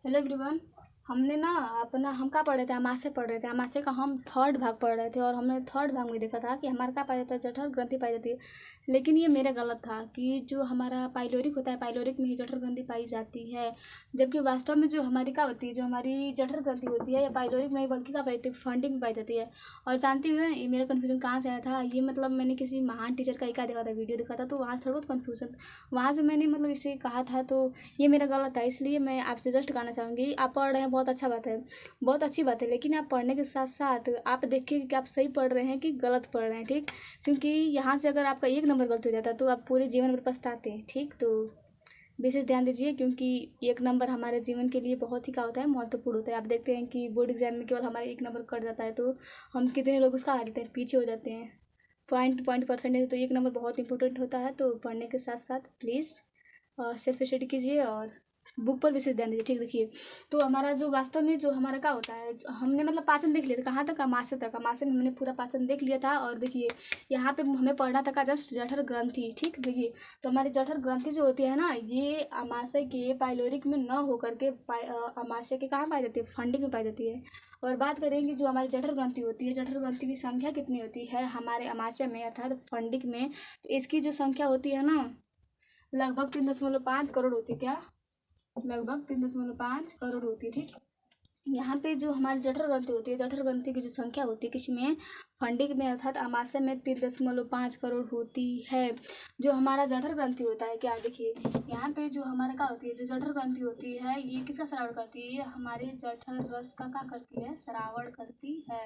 Hello everyone. हमने ना अपना हम क्या पढ़ रहे थे, अमाशय पढ़ रहे थे। अमाशय का हम थर्ड भाग पढ़ रहे थे और हमने थर्ड भाग में देखा था कि हमारा क्या पाया जाता है, जठर ग्रंथि पाई जाती है। लेकिन ये मेरा गलत था कि जो हमारा पाइलोरिक होता है, पाइलोरिक में ही जठर ग्रंथि पाई जाती है, जबकि वास्तव में जो हमारी क्या होती है, जो हमारी जठर ग्रंथि होती है या पाइलोरिक में ही बल्कि क्या पाई जाती है, फंडिंग में पाई जाती है। और जानती हुए ये मेरा कन्फ्यूजन कहाँ से आया था, ये मतलब मैंने किसी महान टीचर का एक देखा था, वीडियो देखा था, तो वहाँ से बहुत कन्फ्यूजन, वहाँ से मैंने मतलब इसे कहा था। तो ये मेरा गलत था, इसलिए मैं आपसे जस्ट कहना चाहूँगी, आप पढ़ रहे हैं बहुत अच्छा बात है, बहुत अच्छी बात है, लेकिन आप पढ़ने के साथ साथ आप देखिए कि आप सही पढ़ रहे हैं कि गलत पढ़ रहे हैं, ठीक। क्योंकि यहाँ से अगर आपका एक नंबर गलत हो जाता है तो आप पूरे जीवन भर पछताते हैं, ठीक। तो विशेष ध्यान दीजिए, क्योंकि एक नंबर हमारे जीवन के लिए बहुत ही क्या होता है, महत्वपूर्ण होता है। आप देखते हैं कि बोर्ड एग्जाम में केवल हमारे एक नंबर कट जाता है तो हम कितने लोग उसका आ जाते हैं, पीछे हो जाते हैं, पॉइंट परसेंटेज। तो एक नंबर बहुत इंपॉर्टेंट होता है। तो पढ़ने के साथ साथ प्लीज़ सेल्फ स्टडी कीजिए और बुक पर विशेष ध्यान दीजिए, ठीक। देखिए, तो हमारा जो वास्तव में जो हमारा क्या होता है, हमने मतलब पाचन देख लिया था, कहाँ तक, अमाशय तक। अमाशय में हमने पूरा पाचन देख लिया था। और देखिए यहाँ पे हमें पढ़ना था का जस्ट जठर ग्रंथि, ठीक। देखिए, तो हमारी जठर ग्रंथि जो होती है ना, ये अमाशय के पाइलोरिक में न होकर के अमाशय के कहाँ पाई जाती है, फंडिंग में पाई जाती है। और बात करेंगे जो हमारी जठर ग्रंथि होती है, जठर ग्रंथि की संख्या कितनी होती है हमारे अमाशय में अर्थात फंडिंग में, तो इसकी जो संख्या होती है ना, लगभग 3.5 करोड़ होती है। क्या? लगभग 3.5 करोड़ होती है, ठीक। यहाँ पे जो हमारी जठर ग्रंथि होती है, जठर ग्रंथि की जो संख्या होती है किसमें, फंडिंग में अर्थात अमाशय में 3.5 करोड़ होती है। जो हमारा जठर ग्रंथि होता है, क्या देखिए यहाँ पे जो हमारा क्या होती है, जो जठर ग्रंथि होती है ये किसका श्रावण करती है, हमारे जठर रस का क्या करती है, श्रावण करती है।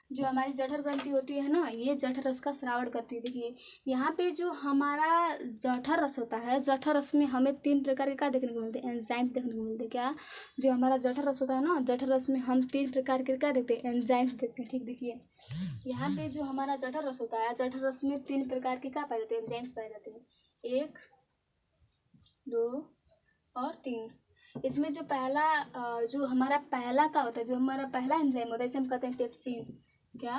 जो हमारी जठर ग्रंथि होती है ना, ये जठर रस का श्रावण करती है। देखिए यहाँ पे जो हमारा जठर रस होता है, जठर रस में हमें 3 प्रकार के क्या देखने को मिलते हैं, एंजाइम देखने को मिलते हैं। क्या? जो हमारा जठर रस होता है ना, जठर रस में हम 3 प्रकार के क्या देखते हैं, एंजाइम्स देखते हैं, ठीक। देखिए यहाँ पे जो हमारा जठर रस होता है, जठर रस में 3 प्रकार के क्या पाए जाते हैं, एंजाइम्स पाए जाते हैं, 1, 2 और 3। इसमें जो पहला जो हमारा पहला का होता है, जो हमारा पहला एंजाइम होता है, इसे हम कहते हैं पेप्सिन। क्या?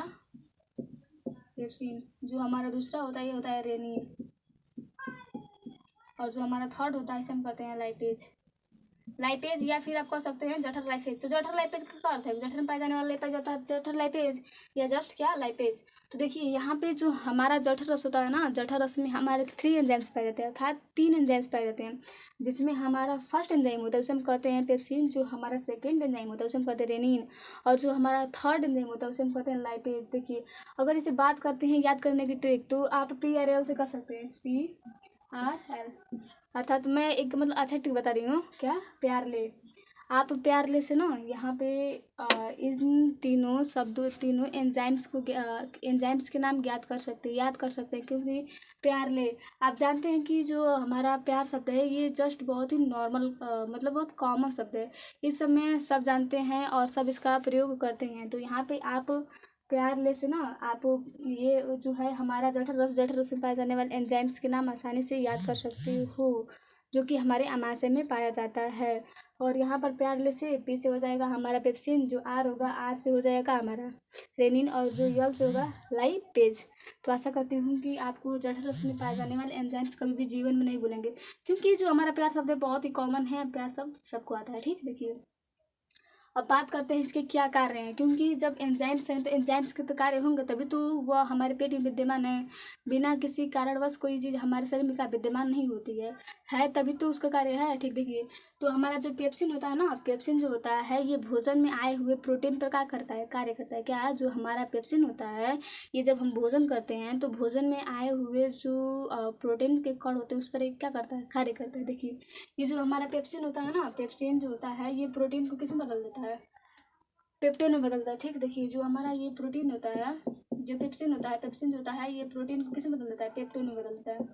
पेप्सिन। जो हमारा दूसरा होता है ये होता है रेनिन। और जो हमारा थर्ड होता है इसे हम कहते हैं लाइपेज। लाइपेज या फिर आप कह सकते हैं जठर लाइपेज। तो जठर लाइपेज का क्या अर्थ है, जठर में पाए जाने वाला लाइपेज होता है जठर लाइपेज, या जस्ट क्या, लाइपेज। तो देखिए यहाँ पे जो हमारा जठर रस होता है ना, जठर रस में हमारे 3 एंजाइम्स पाए जाते हैं, अर्थात 3 एंजाइम्स पाए जाते हैं। जिसमें हमारा फर्स्ट एंजाइम होता है उसे हम कहते हैं पेप्सिन, जो हमारा सेकेंड एंजाइम होता है उसे हम कहते हैं रेनिन, और जो हमारा थर्ड एंजाइम होता है उसे हम कहते हैं लाइपेज। देखिए अगर इसे बात करते हैं याद करने की ट्रिक, तो आप PRL से कर सकते हैं, PRL, अर्थात मैं एक मतलब अच्छा ट्रिक बता रही हूँ, क्या, प्यार ले। आप प्यार ले से ना यहाँ पे इन तीनों शब्दों, तीनों एंजाइम्स को एंजाइम्स के नाम ज्ञात कर सकते हैं, याद कर सकते हैं, क्योंकि प्यार ले, आप जानते हैं कि जो हमारा प्यार शब्द है ये जस्ट बहुत ही नॉर्मल मतलब बहुत कॉमन शब्द है। इस समय सब जानते हैं और सब इसका प्रयोग करते हैं। तो यहाँ पे आप प्यार ले से ना आप ये जो है हमारा जठर रस में पाए जाने वाले एंजाइम्स के नाम आसानी से याद कर सकते हो, जो कि हमारे अमाशय में पाया जाता है। और यहाँ पर प्यार ले से पी से हो जाएगा हमारा पेप्सिन, जो आर होगा, आर से हो जाएगा हमारा रेनिन, और जो यल से होगा लाइपेज। तो आशा करती हूँ कि आपको जठर रस में पाए जाने वाले एंजाइम्स कभी भी जीवन में नहीं भूलेंगे, क्योंकि जो हमारा प्यार शब्द है बहुत ही कॉमन है, प्यार शब्द सबको आता है, ठीक। देखिए अब बात करते हैं इसके क्या कार्य हैं, क्योंकि जब एंजाइम्स हैं तो एंजाइम्स के तो कार्य होंगे तभी तो वह हमारे पेट में विद्यमान है। बिना किसी कारणवश कोई चीज़ हमारे शरीर में का विद्यमान नहीं होती है तभी तो उसका कार्य है, ठीक। देखिए तो हमारा जो पेप्सिन होता है ना, पेप्सिन जो होता है ये भोजन में आए हुए प्रोटीन पर क्या करता है, कार्य करता है। क्या? जो हमारा पेप्सिन होता है ये जब हम भोजन करते हैं तो भोजन में आए हुए जो प्रोटीन के कण होते हैं उस पर एक क्या करता है, कार्य करता है। देखिए ये जो हमारा पेप्सिन होता है ना, पेप्सिन जो होता है ये प्रोटीन को किसमें बदल देता है, पेप्टोन में बदलता है, ठीक। देखिए जो हमारा ये प्रोटीन होता है, जो पेप्सिन होता है, पेप्सिन जो होता है ये प्रोटीन को किसमें बदल देता है, पेप्टोन में बदल देता है,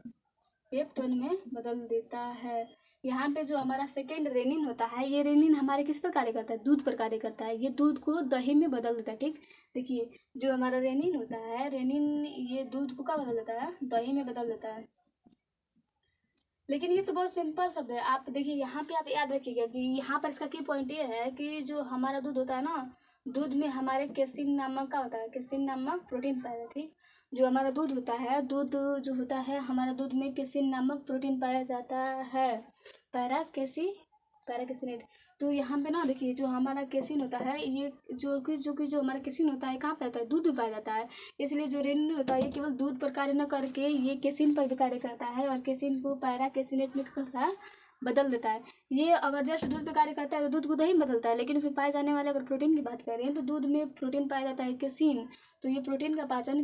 पेप्टोन में बदल देता है। यहाँ पे जो हमारा सेकेंड रेनिन होता है, ये रेनिन हमारे किस पर कार्य करता है, दूध पर कार्य करता है। ये दूध को दही में बदल देता है, ठीक। देखिए जो हमारा रेनिन होता है, रेनिन ये दूध को क्या बदल देता है, दही में बदल देता है। लेकिन ये तो बहुत सिंपल शब्द है। आप देखिए यहाँ पे आप याद रखिएगा कि यहाँ पर इसका की पॉइंट ये है कि जो हमारा दूध होता है ना, दूध में हमारे केसिन नामक का होता है, केसिन नामक प्रोटीन पाया जाता है, ठीक। जो हमारा दूध होता है, दूध जो होता है हमारा दूध में केसिन नामक प्रोटीन पाया जाता है, पैरा केसी पैरा कैसिनेट। तो यहाँ पे ना देखिए जो हमारा केसिन होता है ये जो हमारा केसिन होता है कहाँ पे आता है, दूध में पाया जाता है। इसलिए जो रेनिन होता है ये केवल दूध पर कार्य न करके ये केसिन पर भी कार्य करता है और केसिन को पैरा कैसिनेट में क्या करता है, बदल देता है। ये अगर जस्ट दूध पे कार्य करता है तो दूध को दही में बदलता है, लेकिन उसमें पाए जाने वाले अगर प्रोटीन की बात करें तो दूध में प्रोटीन पाया जाता है केसिन। तो ये प्रोटीन का पाचन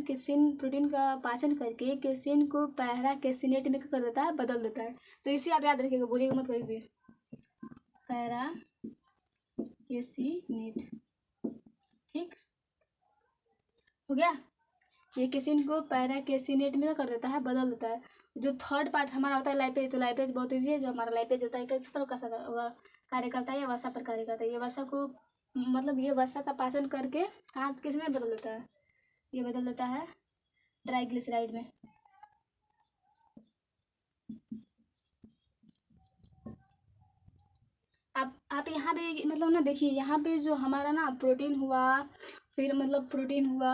करके केसिन को पैरा कैसिनेट में क्या कर देता है, बदल देता है। तो इसे आप याद रखिएगा, बोलिएगा मत कहीं भी, पैरा कैसिनेट। ठीक हो गया। ये केसिन को पैरा कैसिनेट में कर देता है, बदल देता है। जो थर्ड पार्ट हमारा होता है लाइपेज, तो लाइपेज बहुत ईजी है। जो हमारा लाइपेज होता है किस पर कार्य करता है, ये वसा पर कार्य करता है। ये वसा को मतलब ये वसा का पाचन करके कहाँ किस में बदल देता है, ये बदल देता है ट्राइग्लिसराइड में। आप यहाँ पे मतलब ना देखिए, यहाँ पे जो हमारा ना प्रोटीन हुआ,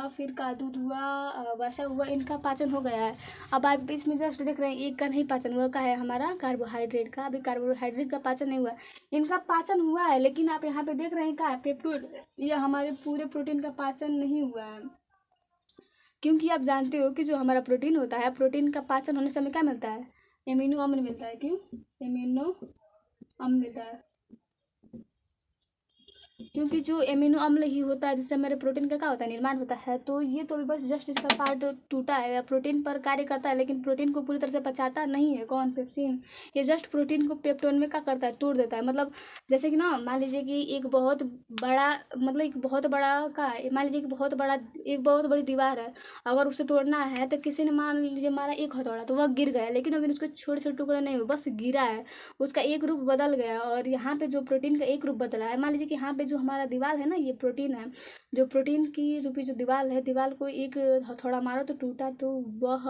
फिर का दूध हुआ, वसा हुआ, इनका पाचन हो गया है। अब आप इसमें जस्ट देख रहे हैं एक का नहीं पाचन हुआ, का है हमारा कार्बोहाइड्रेट का। अभी कार्बोहाइड्रेट का पाचन नहीं हुआ, इनका पाचन हुआ है, लेकिन आप यहाँ पे देख रहे हैं का पेप्टोड, ये हमारे पूरे प्रोटीन का पाचन नहीं हुआ है। क्योंकि आप जानते हो कि जो हमारा प्रोटीन होता है, प्रोटीन का पाचन होने से हमें क्या मिलता है, एमिनो अम्ल मिलता है। क्यों एमिनो अम्ल मिलता है, क्योंकि जो एमिनो अम्ल ही होता है जिससे हमारे प्रोटीन का क्या होता है, निर्माण होता है। तो ये तो अभी बस जस्ट इसका पार्ट टूटा है, या प्रोटीन पर कार्य करता है, लेकिन प्रोटीन को पूरी तरह से पचाता नहीं है। कौन, पेप्सिन। ये जस्ट प्रोटीन को पेप्टोन में क्या करता है, तोड़ देता है। मतलब जैसे कि ना मान लीजिए कि एक बहुत बड़ा मान लीजिए कि एक बहुत बड़ी दीवार है, अगर उसे तोड़ना है तो किसी ने मान लीजिए मारा एक हथौड़ा, तो वह गिर गया, लेकिन अभी उसके छोटे छोटे टुकड़े नहीं हुए, बस गिरा है, उसका एक रूप बदल गया। और यहाँ पे जो प्रोटीन का एक रूप बदला है, मान लीजिए कि यहाँ पे जो हमारा दीवार है ना, ये प्रोटीन है, जो प्रोटीन की रूपी जो दीवार है, दीवार को एक हथौड़ा मारा तो टूटा, तो वह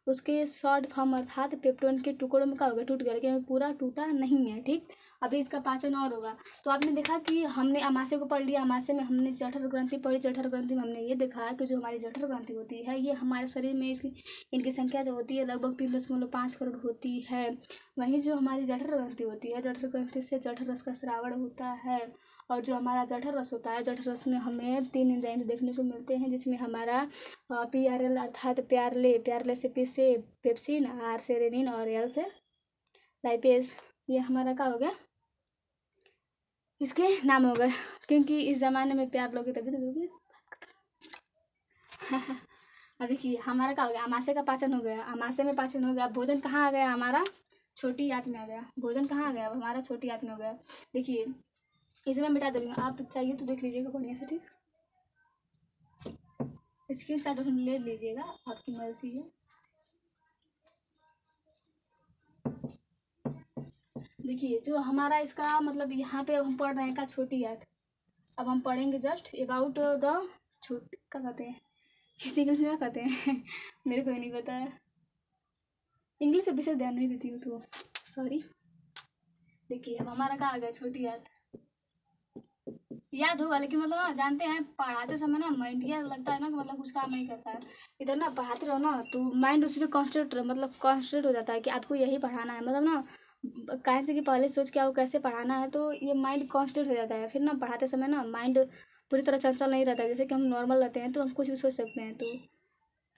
उसके शॉर्ट फॉर्म अर्थात पेप्टोन के टुकड़ों में क्या होगा, टूट गया, लेकिन पूरा टूटा नहीं है। ठीक, अभी इसका पाचन और होगा। तो आपने देखा कि हमने अमाशय को पढ़ लिया, अमाशय में हमने जठर ग्रंथि पढ़ी, जठर ग्रंथि में हमने ये देखा कि जो हमारी जठर ग्रंथि होती है, ये हमारे शरीर में इनकी संख्या जो होती है लगभग 3.5 करोड़ होती है। वहीं जो हमारी जठर ग्रंथि होती है, जठर ग्रंथि से जठर रस का स्रावण होता है। और जो हमारा जठर रस होता है, जठर रस में हमें 3 एंजाइम देखने को मिलते हैं, जिसमें हमारा PRL अर्थात प्यारले से P से पेप्सिन, R से रेनिन और L से लाइपेज। ये हमारा क्या हो गया, इसके नाम हो गए, क्योंकि इस ज़माने में प्यार लोगे तभी तो दोगे। अब देखिए हमारा क्या हो गया, अमाशय का पाचन हो गया, अमाशय में पाचन हो गया। भोजन कहाँ आ गया, हमारा छोटी आंत में आ गया। भोजन कहाँ आ गया, हमारा छोटी आंत में हो गया। देखिए इसे मैं मिटा दे रही हूँ, आप चाहिए तो देख लीजिएगा बढ़िया से। ठीक, स्क्रीनशॉट ले लीजिएगा, आपकी मर्जी है। देखिए जो हमारा इसका मतलब यहाँ पे हम पढ़ रहे हैं का छोटी आंत। अब हम पढ़ेंगे जस्ट अबाउट द छोटी, क्या कहते हैं इस इंग्लिश में, क्या कहते हैं मेरे को नहीं पता है, इंग्लिश पे विशेष ध्यान नहीं देती हूँ तो सॉरी। देखिए अब हमारा क्या आ गया, छोटी आंत। याद होगा, लेकिन मतलब ना जानते हैं पढ़ाते समय ना माइंड यह लगता है ना कि मतलब कुछ काम नहीं करता है। इधर ना पढ़ाते रहो ना तो माइंड उस पर कॉन्सेंट्रेट हो जाता है कि आपको यही पढ़ाना है। मतलब ना कहे से कि पहले सोच के आओ कैसे पढ़ाना है, तो ये माइंड कॉन्सेंट्रेट हो जाता है। फिर ना पढ़ाते समय ना माइंड पूरी तरह चंचल नहीं रहता है। जैसे कि हम नॉर्मल रहते हैं तो हम कुछ भी सोच सकते हैं, तो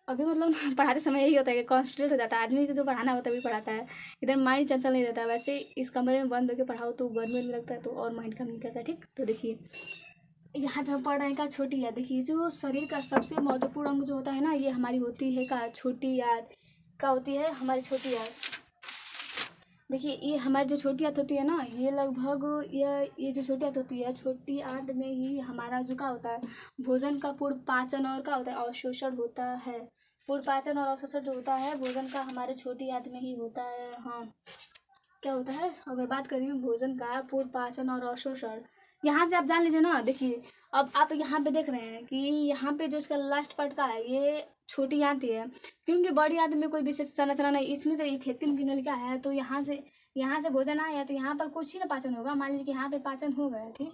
अभी मतलब पढ़ाते समय यही होता है कि कॉन्सेंट्रेट हो जाता है। आदमी को जो पढ़ाना होता है वही पढ़ाता है, इधर माइंड चंचल नहीं रहता है। वैसे इस कमरे में बंद होकर पढ़ाओ तो गर्मी में लगता है, तो और माइंड कम नहीं करता है। ठीक, तो देखिए यहाँ पे हम पढ़ रहे हैं का छोटी आंत। देखिए जो शरीर का सबसे महत्वपूर्ण अंग जो होता है ना, ये हमारी होती है का छोटी आंत। क्या होती है, हमारी छोटी आंत। देखिए ये हमारी जो छोटी आंत होती है ना, ये लगभग ये जो छोटी आंत होती है, छोटी आंत में ही हमारा जो क्या होता है, भोजन का पूर्ण पाचन और क्या होता है, अवशोषण होता है। पूर्ण पाचन और अवशोषण जो होता है भोजन का, हमारे छोटी आंत में ही होता है। हाँ, क्या होता है, अगर बात करें भोजन का पूर्ण पाचन और अवशोषण, यहाँ से आप जान लीजिए ना। देखिए अब आप यहाँ पे देख रहे हैं कि यहाँ पे जो इसका लास्ट पार्ट का है, ये छोटी आंत ही है, क्योंकि बड़ी आंत में कोई विशेष संरचना नहीं। इसमें तो एक खेती की नलिका है, तो यहाँ से भोजन आया तो यहाँ पर कुछ ही ना पाचन होगा। मान लीजिए कि यहाँ पे पाचन हो गया, ठीक,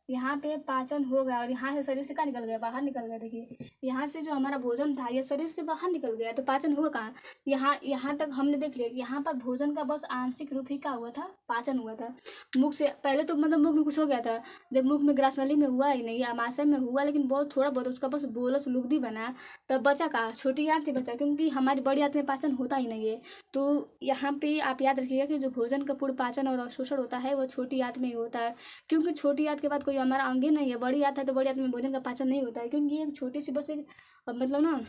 यहाँ पे पाचन हो गया और यहाँ से शरीर से क्या निकल गया, बाहर निकल गया। देखिए यहाँ से जो हमारा भोजन था ये शरीर से बाहर निकल गया, तो पाचन होगा कहाँ। यहाँ यहाँ तक हमने देख लिया कि यहाँ पर भोजन का बस आंशिक रूप ही क्या हुआ था, पाचन हुआ था। मुख से पहले तो मतलब मुख में कुछ हो गया था, जब मुख में ग्रासनली में हुआ ही नहीं, आमाशय में हुआ लेकिन बहुत थोड़ा बहुत, उसका बस बोलस लुगदी बना, तब बचा कहाँ, छोटी आंत ही बचा, क्योंकि हमारी बड़ी आंत में पाचन होता ही नहीं है। तो यहाँ पे आप याद रखिएगा कि जो भोजन का पूर्ण पाचन और अवशोषण होता है वो छोटी आंत में ही होता है, क्योंकि छोटी आंत के बाद कोई हमारा अंग ही नहीं है। बड़ी आंत है तो बड़ी आंत में भोजन का पाचन नहीं होता है, क्योंकि ये एक छोटी सी बस एक मतलब ना,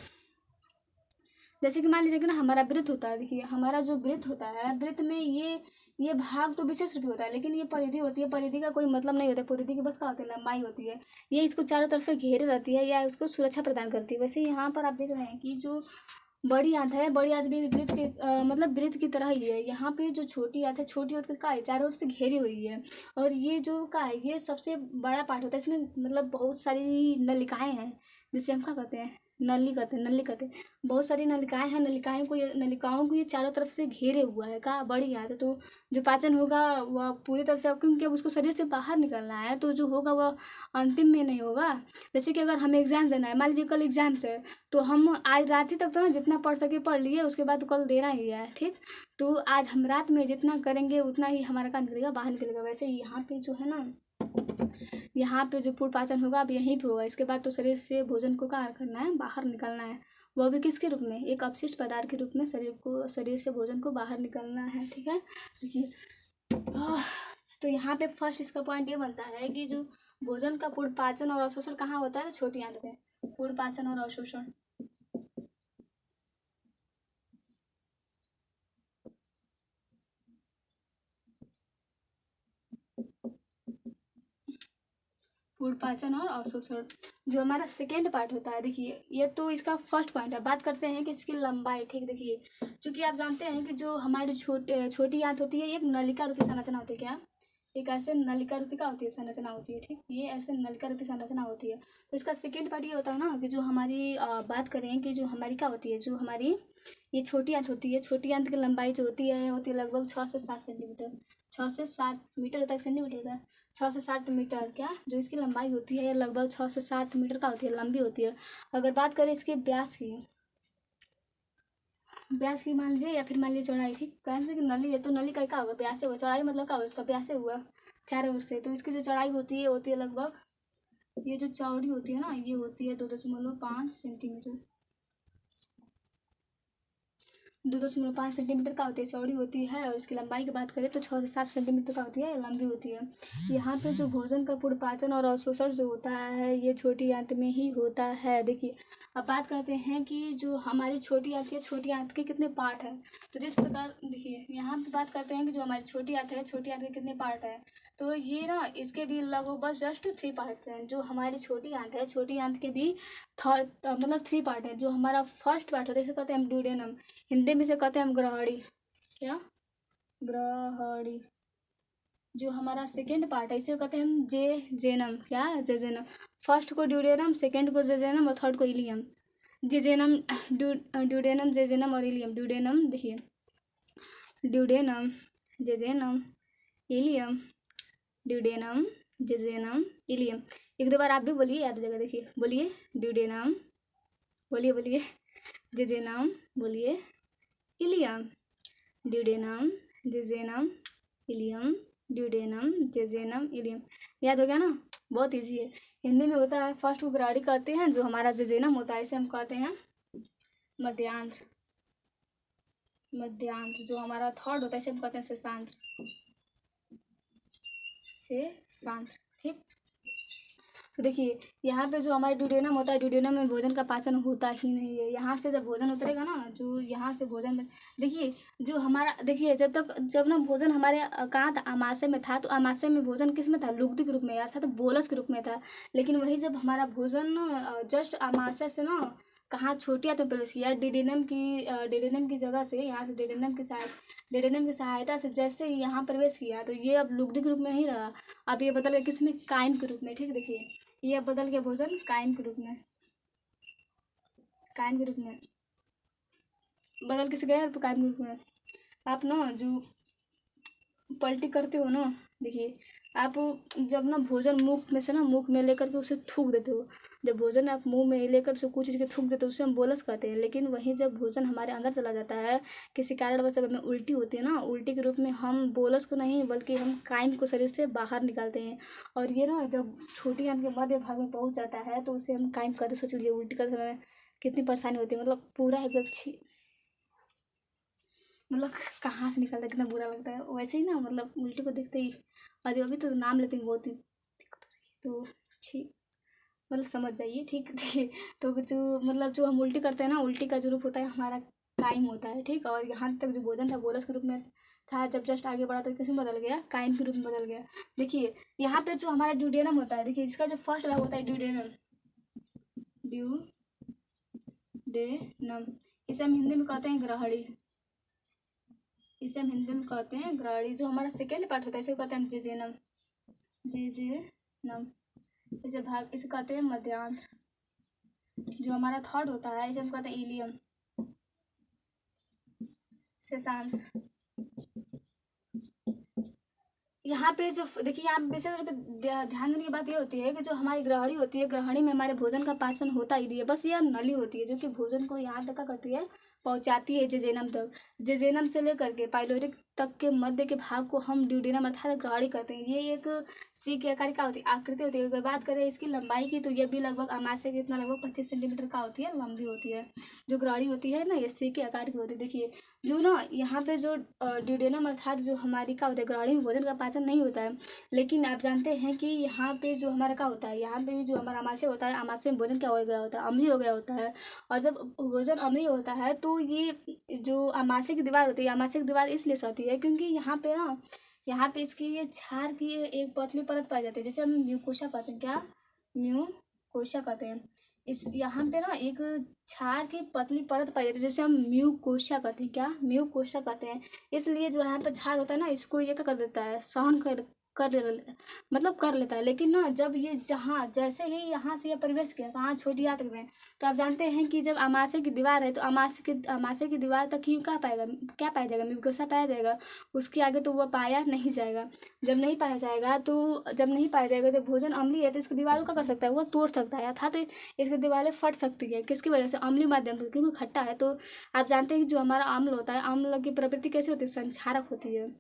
जैसे कि मान लीजिए कि ना हमारा वृत्त होता है। देखिए हमारा जो वृत्त होता है, वृत्त में ये भाग तो विशेष रूप होता है, लेकिन ये परिधि होती है, परिधि का कोई मतलब नहीं होता, परिधि की बस क्या होती है, लंबाई होती है। ये इसको चारों तरफ से घेरे रहती है या उसको सुरक्षा प्रदान करती है। वैसे यहाँ पर आप देख रहे हैं कि जो बड़ी आंत है, बड़ी आंत भी वृत्त के मतलब वृत्त की तरह ही है। यहाँ पे जो छोटी आंत है, छोटी आंत का है, चारों ओर से घेरी हुई है। और ये जो का है, ये सबसे बड़ा पार्ट होता है। इसमें मतलब बहुत सारी नलिकाएं हैं, जिसे हम क्या कहते हैं, नली कहते हैं, नली कहते हैं। बहुत सारी नलिकाएं हैं, नलिकाओं को ये चारों तरफ से घेरे हुआ है का बड़ी आंत। तो जो पाचन होगा वह पूरी तरह से, क्योंकि अब उसको शरीर से बाहर निकलना है, तो जो होगा वह अंतिम में नहीं होगा। जैसे कि अगर हमें एग्जाम देना है, मान लीजिए कल एग्जाम है, तो हम आज रात ही तक तो ना जितना पढ़ सके पढ़ लिए, उसके बाद तो कल देना ही है, ठीक। तो आज हम रात में जितना करेंगे उतना ही हमारा काम निकलेगा, बाहर निकलेगा। वैसे यहाँ पे जो है ना, यहाँ पे जो पूर्ण पाचन होगा अब यहीं पे होगा। इसके बाद तो शरीर से भोजन को क्या करना है, बाहर निकालना है। वह भी किसके रूप में, एक अपशिष्ट पदार्थ के रूप में शरीर से भोजन को बाहर निकालना है, ठीक है। देखिए तो यहाँ पे फर्स्ट इसका पॉइंट ये बनता है कि जो भोजन का पूर्ण पाचन और अवशोषण कहाँ होता है, तो छोटी आंत में पूर्ण पाचन और अवशोषण। पूर्ण पाचन और अवशोषण जो हमारा सेकेंड पार्ट होता है। देखिए ये तो इसका फर्स्ट पॉइंट है। बात करते हैं कि इसकी लंबाई, ठीक। देखिए क्योंकि आप जानते हैं कि जो हमारी छोटी आंत होती है, एक नलिका रूपी संरचना होती है। क्या, एक ऐसे नलिका रूपी का होती है, संरचना होती है, ठीक। ये ऐसे नलिका रूपी संरचना होती है। तो इसका सेकेंड पार्ट ये होता है ना कि जो हमारी बात करें कि जो हमारी क्या होती है, जो हमारी ये छोटी आंत होती है, छोटी आंत की लंबाई जो होती है लगभग 6 से 7 सेंटीमीटर। 6 से 7 मीटर होता है, सेंटीमीटर होता है, 6 से 7 मीटर। क्या जो इसकी लंबाई होती है लगभग 6 से 7 मीटर का होती है, लंबी होती है। अगर बात करें इसके व्यास की, मान लीजिए, या फिर मान लीजिए चौड़ाई, ठीक। कहें से कि नली है तो नली का क्या होगा, व्यास से हुआ। चौड़ाई मतलब क्या होगा, इसका व्यास से हुआ चारों ओर से। तो इसकी जो चौड़ाई होती है लगभग, ये जो चौड़ी होती है ना, ये होती है 2.5 सेंटीमीटर। 2.5 सेंटीमीटर का होती है, चौड़ी होती है। और इसकी लंबाई की बात करें तो 6 से 7 सेंटीमीटर का होती है, लंबी होती है। यहाँ पे जो भोजन का पूर्ण पाचन और अवशोषण जो होता है, ये छोटी आंत में ही होता है। देखिए अब बात करते हैं कि जो हमारी छोटी आंत है, छोटी आंत के कितने पार्ट हैं। तो जिस प्रकार देखिए यहाँ पे बात करते हैं कि जो हमारी छोटी आंत है, छोटी आंत के कितने पार्ट हैं। तो ये ना इसके भी लगभग बस जस्ट 3 पार्ट्स हैं। जो हमारी छोटी आंत है, छोटी आंत के भी थर्ड मतलब 3 पार्ट है। जो हमारा फर्स्ट पार्ट होता है इसे कहते हैं हम ड्यूडेनम, हिंदी में से कहते हैं हम ग्रहणी। क्या, ग्रहणी। जो हमारा सेकेंड पार्ट है इसे कहते हैं हम जेजेनम। क्या, जेजेनम। फर्स्ट को ड्यूडेनम, सेकेंड को जेजेनम और थर्ड को इलियम। जेजेनम, ड्यूडेनम, जेजेनम और इलियम। ड्यूडेनम, देखिए duodenum, jejunum, ileum, duodenum, jejunum, ileum. एक दो बार आप भी बोलिए, याद हो जाएगा। देखिए बोलिए ड्यूडेनम, बोलिए जेजेनम, बोलिए ileum, duodenum, jejunum, ileum, duodenum, jejunum, ileum. याद हो गया ना, बहुत इजी है। हिंदी में होता है फर्स्ट को ग्राड़ी कहते हैं, जो हमारा जेजेनम होता है इसे हम कहते हैं मध्यांत्र। मध्यांत्र जो हमारा थर्ड होता है इसे हम कहते हैं शेषांत्र। शेषांत्र, ठीक। तो देखिए यहाँ पे जो हमारे ड्यूडेनम होता है, ड्यूडेनम में भोजन का पाचन होता ही नहीं है। यहाँ से जब भोजन उतरेगा ना, जो यहाँ से भोजन में देखिए जो हमारा, देखिए जब ना भोजन हमारे कहाँ था, आमाशय में था। तो आमाशय में भोजन किस में था, लुगदी के रूप में, अर्थात बोलस के रूप में था। लेकिन वही जब हमारा भोजन जस्ट आमाशय से ना कहाँ, छोटी आंत में प्रवेश किया, डिडेनम की जगह से, यहाँ से डिडेनम की सहायता से जैसे ही यहाँ प्रवेश किया, तो ये अब लुगदी के रूप में नहीं रहा। अब ये बदल गया किस में, कायम के रूप में, ठीक। देखिए ये अब बदल गया भोजन कायम के रूप में, कायम के रूप में बदल किस गया, कायम के रूप में। आप ना जो पलटी करते हो ना, देखिए आप जब ना भोजन मुख में से ना मुख में लेकर के उसे थूक देते हो, जब भोजन आप मुंह में लेकर उसे कुछ चीज़ के थूक देते हो उसे हम बोलस कहते हैं। लेकिन वहीं जब भोजन हमारे अंदर चला जाता है किसी कारणवश जब हमें उल्टी होती है ना, उल्टी के रूप में हम बोलस को नहीं बल्कि हम काइम को शरीर से बाहर निकालते हैं। और ये ना जब छोटी आंत के मध्य भाग में पहुंच जाता है तो उसे हम काइम कहते। सोच लीजिए उल्टी करते समय कितनी परेशानी होती है, मतलब पूरा एकदम मतलब कहाँ से निकलता है, कितना बुरा लगता है। वैसे ही ना मतलब उल्टी को देखते ही अरे अभी तो नाम लेते हैं बहुत ही दिक्कत हो रही है, तो छी मतलब समझ जाइए, ठीक ठीक। तो जो मतलब जो हम उल्टी करते हैं ना, उल्टी का जो रूप होता है हमारा काइम होता है, ठीक। और यहाँ तक जो भोजन था बोलस के रूप में था, जब जस्ट आगे बढ़ा तो किसमें बदल गया, काइम के रूप में बदल गया। देखिए यहाँ पे जो हमारा ड्यूडेनम होता है, देखिए इसका जो फर्स्ट भाग होता है ड्यूडेनम, ड्यूडेनम, इसे हम हिंदी में कहते हैं ग्रहणी, इसे हम हिंदी में कहते हैं ग्रहणी। जो हमारा सेकेंड पार्ट होता है इसे कहते हैं जेजेनम, जेजेनम, इसे भाग इसे कहते हैं मध्यांश। जो हमारा थर्ड होता है इसे हम कहते हैं इलियम, शेषांश। यहाँ पे जो देखिए यहाँ विशेष रूप से ध्यान देने की बात ये होती है कि जो हमारी ग्रहणी होती है, ग्रहणी में हमारे भोजन का पाचन होता ही नहीं है, बस यह नली होती है जो कि भोजन को यहाँ तक का करती है, पहुँचाती है जेजेनम तक। जेजेनम से लेकर के पाइलोरिक तक के मध्य के भाग को हम ड्यूडेनम अर्थात ग्रहणी कहते हैं। ये एक सी के आकार का होती है, आकृति होती है। अगर बात करें इसकी लंबाई की तो यह भी लगभग अमाशय के इतना लगभग 25 सेंटीमीटर का होती है, लंबी होती है। जो ग्रहणी होती है ना ये सी के आकार की होती है। देखिए जो ना यहाँ पे जो ड्यूडेनम अर्थात जो हमारी का होता है ग्रहणी में भोजन का पाचन नहीं होता है, लेकिन आप जानते हैं कि यहाँ पे जो हमारा का होता है, यहाँ पे जो हमारा आमाशय होता है, आमाशय में भोजन क्या हो गया होता है, अम्लीय हो गया होता है। और जब भोजन अम्लीय होता है तो ये जो आमाशय की दीवार होती है, आमाशय की दीवार इसलिए सहती है क्योंकि यहाँ पे ना, यहाँ पे इसकी ये क्षार की एक पतली परत पाई जाती है, जैसे हम म्यूकोसा कहते हैं, क्या म्यूकोसा कहते हैं। इस यहाँ पे ना एक क्षार की पतली परत पाई जाती है, जैसे हम म्यूकोसा कहते हैं, क्या म्यूकोसा कहते हैं। इसलिए जो यहाँ पे क्षार होता है ना इसको ये क्या कर देता है, सहन मतलब कर लेता है। लेकिन ना जब ये जहाँ जैसे ही यहाँ से ये प्रवेश किया कहाँ, छोटी आंत में, तो आप जानते हैं कि जब आमाशय की दीवार है तो आमाशय की दीवार तक ही क्या पाया जाएगा, म्यूकोसा पाया जाएगा। उसके आगे तो वह पाया नहीं जाएगा। जब नहीं पाया जाएगा तो जब भोजन अम्लीय है तो इसकी दीवारों का कर सकता है, वह तोड़ सकता है, अर्थात इसकी दीवारें फट सकती है। किसकी वजह से, अम्लीय माध्यम से, क्योंकि खट्टा है। तो आप जानते हैं कि जो हमारा अम्ल होता है, अम्ल की प्रवृत्ति कैसे होती है, संक्षारक होती है।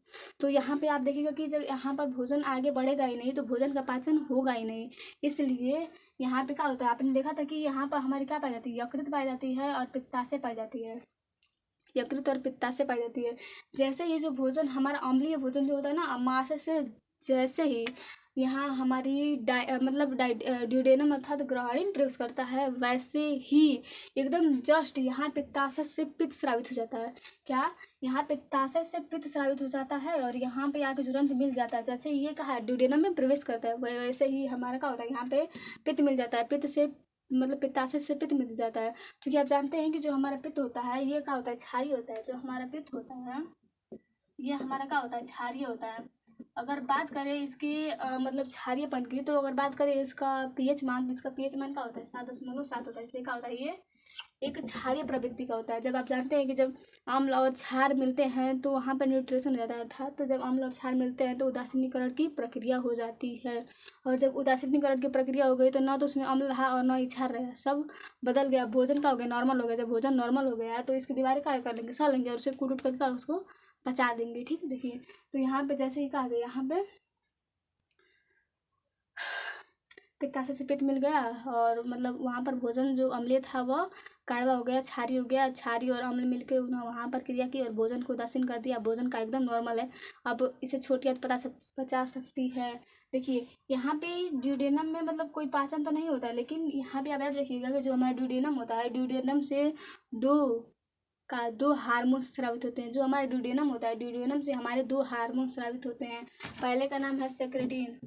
तो यहाँ पे आप देखिएगा कि जब यहाँ पर भोजन आगे बढ़ेगा ही नहीं तो भोजन का पाचन होगा ही नहीं। इसलिए यहाँ पे क्या होता है, आपने देखा था कि यहाँ पर हमारी क्या पाई जाती है, यकृत पाई जाती है और पित्ताशय पाई जाती है, यकृत और पित्ताशय पाई जाती है। जैसे ही जो भोजन हमारा अम्लीय भोजन जो होता है ना अमाशय से, जैसे ही यहाँ हमारी ड्यूडेनम अर्थात ग्रहणी में प्रवेश करता है, वैसे ही एकदम जस्ट यहाँ पित्ताशय से पित्त स्रावित हो जाता है। क्या, यहाँ पित्ताशय से पित्त स्रावित हो जाता है और यहाँ पे आके जुरंत मिल जाता है। जैसे ये कहा ड्यूडेनम में प्रवेश करता है वैसे ही हमारा क्या होता है, यहाँ पे पित्त मिल जाता है, पित्त से मतलब पित्ताशय से पित्त मिल जाता है। क्योंकि आप जानते हैं कि जो हमारा पित्त होता है ये क्या होता है, क्षारीय होता है। जो हमारा पित्त होता है ये हमारा क्या होता है, क्षारीय होता है। अगर बात करें इसकी मतलब क्षारीयपन की, तो अगर बात करें इसका पीएच मान, तो इसका पीएच मान क्या होता है, 7.7 होता है। इसलिए क्या होता है, ये एक क्षारीय प्रवृत्ति का होता है। जब आप जानते हैं कि जब अम्ल और क्षार मिलते हैं तो वहाँ पर न्यूट्रिशन हो जाता है, अर्थात तो जब अम्ल और क्षार मिलते हैं तो उदासीनीकरण की प्रक्रिया हो जाती है। और जब उदासीनीकरण की प्रक्रिया हो गई तो ना तो उसमें अम्ल रहा और ना ही क्षार रहा, सब बदल गया, भोजन का हो गया, नॉर्मल हो गया। जब भोजन नॉर्मल हो गया तो इसकी दीवारें क्या कर लेंगे, सह लेंगे और उसे कूट करके उसको पचा देंगे, ठीक है। देखिए तो यहाँ पे जैसे ही कहा गया, यहाँ पे पित्ताशय से पित्त मिल गया और मतलब वहाँ पर भोजन जो अम्लीय था वह कड़वा हो गया, क्षारी हो गया, क्षारी और अम्ल मिलकर उन्होंने वहाँ पर क्रिया की और भोजन को उदासीन कर दिया। भोजन का एकदम नॉर्मल है, अब इसे छोटी आंत पचा सकती है। देखिए यहाँ पे ड्यूडेनम में मतलब कोई पाचन तो नहीं होता है, लेकिन यहाँ पे आप याद रखिएगा कि जो हमारा ड्यूडेनम होता है, ड्यूडेनम से दो हार्मोन स्रावित होते हैं। जो हमारा ड्यूडेनम होता है, ड्यूडेनम से हमारे 2 हार्मोन स्रावित होते हैं। पहले का नाम है सेक्रेटिन,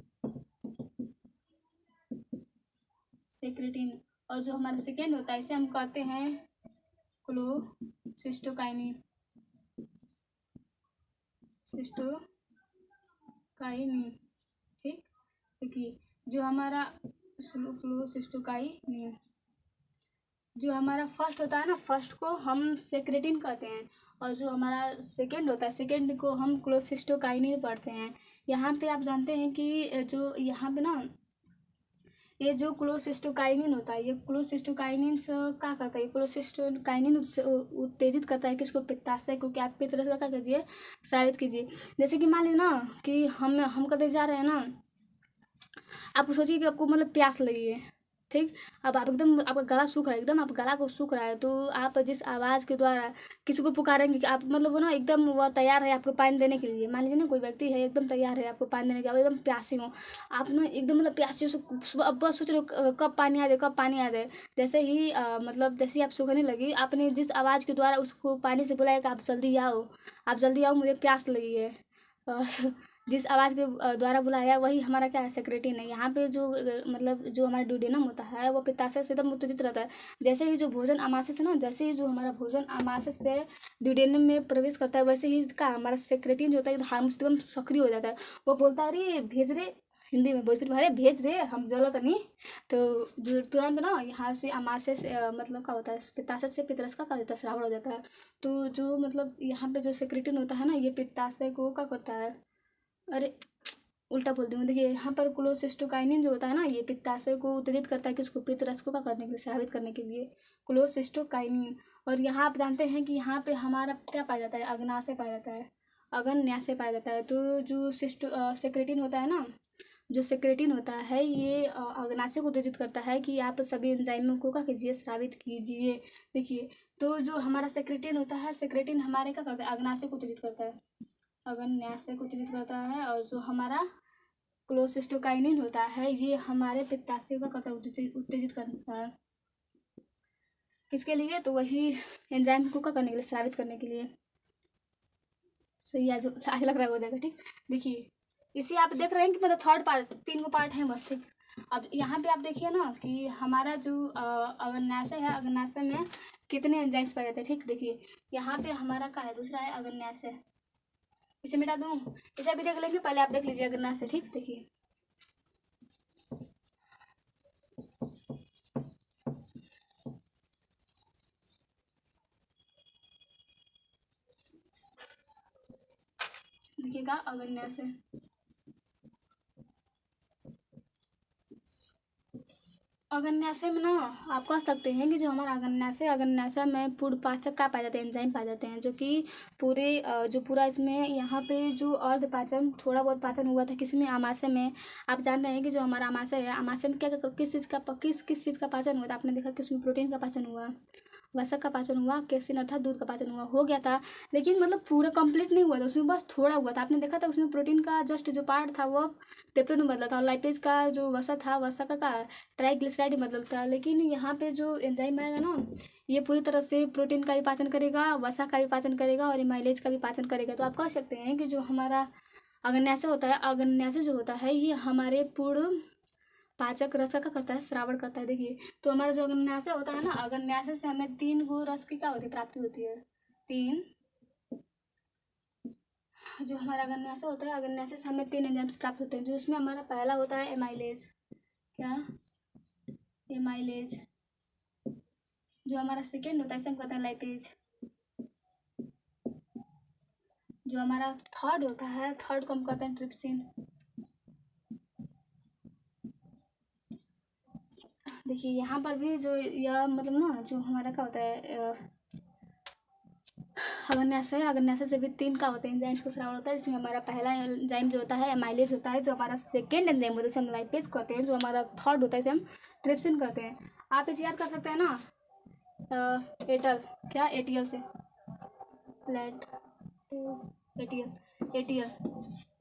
और जो हमारा सेकेंड होता है इसे हम कहते हैं क्लोसिस्टोकाइनिन, ठीक। देखिए जो हमारा क्लोसिस्टोकाइनिन, जो हमारा फर्स्ट होता है ना, फर्स्ट को हम सेक्रेटिन कहते हैं और जो हमारा सेकेंड होता है, सेकेंड को हम क्लोसिस्टोकाइनिन पढ़ते हैं। यहाँ पे आप जानते हैं कि जो यहाँ पे ना ये जो क्लोसिस्टोकाइनिन होता है, ये क्लोसिस्टोकाइनिन क्या करता है, ये क्लोसिस्टोकाइनिन उत्तेजित करता है किसको, पित्ताशय को। कि आप पित्तरस का क्या कीजिए, स्रावित कीजिए। जैसे कि मान लीजिए ना कि हम कहीं जा रहे हैं ना, आप सोचिए कि आपको मतलब प्यास लगी है, ठीक। अब आप एकदम, आपका गला सूख रहा है, एकदम आप गला को सूख रहा है, तो आप जिस आवाज़ के द्वारा किसी को पुकारेंगे कि आप मतलब वो ना एकदम वो तैयार है आपको पानी देने के लिए। मान लीजिए ना कोई व्यक्ति है एकदम तैयार है आपको पानी देने के लिए, आप एकदम प्यासी हो, आप ना एकदम मतलब प्यासी हो, अब बस सोच रहे हो कब पानी आ जाए, कब पानी आ जाए। जैसे ही मतलब जैसे ही आप सूखने लगी, आपने जिस आवाज़ के द्वारा उसको पानी से बुलाया कि आप जल्दी आओ, आप जल्दी आओ, मुझे प्यास लगी है, जिस आवाज़ के द्वारा बुलाया वही हमारा क्या है, सेक्रेटिन है। यहाँ पे जो मतलब जो हमारा ड्यूडेनम होता है वो पित्ताशय से एकदम उत्तेजित रहता है। जैसे ही जो भोजन आमाशय से ना, जैसे ही जो हमारा भोजन आमाशय से ड्यूडेनम में प्रवेश करता है, वैसे ही इसका हमारा सेक्रेटिन जो होता है हार्मोन एकदम सक्रिय हो जाता है। वो बोलता है अरे भेज दे, हिंदी में बोलते अरे भेज दे, हम जरूरत नहीं। तो जो तुरंत ना यहाँ से आमाशय से मतलब क्या होता है, पित्ताशय से पितरस का क्या होता है, श्रावण हो जाता है। तो जो मतलब यहाँ पे जो सेक्रेटिन होता है ना, ये पित्ताशय को क्या करता है, अरे उल्टा बोल दूँगी। देखिए यहाँ पर क्लोसिस्टोकाइनिन जो होता है ना, ये पित्ताशय को उत्तेजित करता है किसको, पित्तरस को क्या करने के लिए, स्रावित करने के लिए, क्लोसिस्टोकाइनिन। और यहाँ आप जानते हैं कि यहाँ पे हमारा क्या पाया जाता है, अग्नाशय पाया जाता है, अग्न्याशय पाया जाता है। तो जो सेक्रेटिन होता है ना, जो सेक्रेटिन होता है ये अग्नाशय को उत्तेजित करता है कि आप सभी एंजाइमों को क्या कीजिए, स्रावित कीजिए। देखिए तो जो हमारा सेक्रेटिन होता है, सेक्रेटिन हमारे क्या करता है, अग्नाशय को उत्तेजित करता है, अग्न्याशय को उत्तेजित करता है। और जो हमारा क्लोसिस्टोकाइनिन होता है ये हमारे पित्ताशय का करता है, उत्तेजित करता है किसके लिए, तो वही एंजाइम को क्या करने के लिए, स्रावित करने के लिए। सही आज आज लग रहा है हो जाएगा, ठीक। देखिए इसी आप देख रहे हैं कि मतलब थर्ड पार्ट, 3 गो पार्ट है बस, ठीक। अब यहाँ पे आप देखिए ना कि हमारा जो अग्न्याशय है, अग्न्याशय में कितने एंजाइम्स पाए जाते हैं, ठीक। देखिए यहाँ पे हमारा क्या है, दूसरा है अग्न्याशय, इसे मिटा दूँ, इसे भी देख लेंगे, पहले आप देख लीजिए अग्न्याशय, ठीक। देखिए देखिएगा अग्न्याशय, अग्न्याशय में ना आप कह सकते हैं कि जो हमारा अग्न्याशय, अग्न्याशय में पूर्ण पाचक का पाए जाते हैं, एंजाइम पाए जाते हैं, जो कि पूरे जो पूरा इसमें यहाँ पे जो अर्ध पाचन, थोड़ा बहुत पाचन हुआ था किसमें, आमाशय में। आप जान रहे हैं कि जो हमारा आमाशय है, आमाशय में क्या किस चीज़ का पाचन हुआ था, आपने देखा कि उसमें प्रोटीन का पाचन हुआ, वसा का पाचन हुआ, कैसिन अर्थात दूध का पाचन हुआ, हो गया था। लेकिन मतलब पूरा कंप्लीट नहीं हुआ था, उसमें बस थोड़ा हुआ था। आपने देखा था उसमें प्रोटीन का जस्ट जो पार्ट था वो पेप्टाइड में बदला था, और लाइपेज का जो वसा था, वसा का ट्राइग्लिसराइड में बदलता है। लेकिन यहाँ पे जो एंजाइम आएगा ना, ये पूरी तरह से प्रोटीन का भी पाचन करेगा, वसा का भी पाचन करेगा, और माइलेज का भी पाचन करेगा। तो आप कह सकते हैं कि जो हमारा अग्न्याशय होता है, अग्न्याशय जो होता है ये हमारे पूर्ण पाचक रस का करता है, श्रावण करता है। देखिए तो हमारा जो अग्न्याशय होता है ना, अग्न्याशय से हमें 3 गो रस की क्या होती है, प्राप्ति होती है, 3। जो हमारा अग्न्याशय होता है, अग्न्याशय से हमें 3 एंजाइम्स प्राप्त होते हैं, जो इसमें हमारा पहला होता है एमाइलेज, क्या, एमाइलेज। जो हमारा सेकेंड होता है इसे हम कहते हैं लाइपेज। जो हमारा थर्ड होता है, थर्ड को हम कहते हैं ट्रिप्सिन। देखिए यहाँ पर भी जो यह मतलब ना जो हमारा क्या होता है, अग्न्याशय, अग्न्याशय से भी 3 का होते हैं एंजाइम्स का श्रावण होता है, जिसमें हमारा पहला एंजाइम जो होता है एमाइलेज होता है। जो हमारा सेकेंड एंजाइम होता है उसे हम लाइपेज कहते हैं। जो हमारा थर्ड होता है इसे हम ट्रिप्सिन कहते हैं। आप इसे याद कर सकते हैं ना, एटल, क्या, एटीएल से, लेट ATL, ATL,